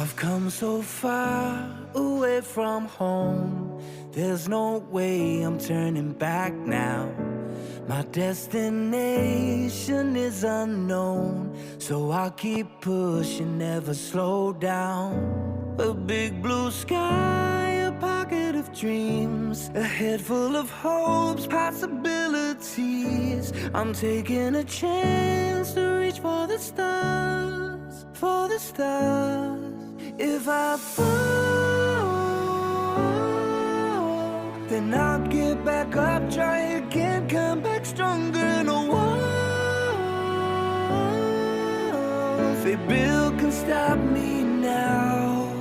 I've come so far away from home. There's no way I'm turning back now. My destination is unknown, so I'll keep pushing, never slow down. A big blue sky, a pocket of dreams, a head full of hopes, possibilities. I'm taking a chance to reach for the stars, for the stars. If I fall, then I'll get back up, try again, come back stronger. And a wall they build can stop me now.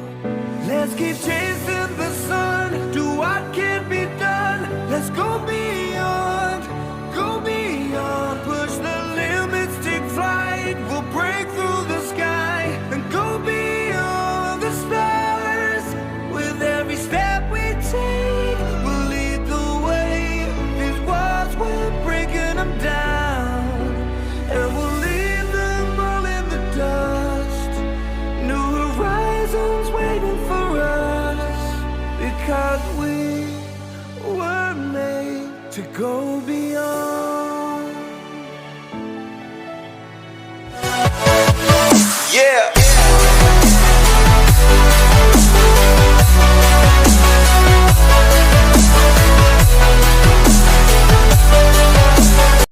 Let's keep chasing the sun, do what can be done. Let's go beyond, push the limits, take flight. We'll break through the sky and go beyond the stars. With every step we take, we'll lead the way. These walls, we're breaking them down, and we'll leave them all in the dust. New horizons waiting for us, because we were made to go beyond. Yeah.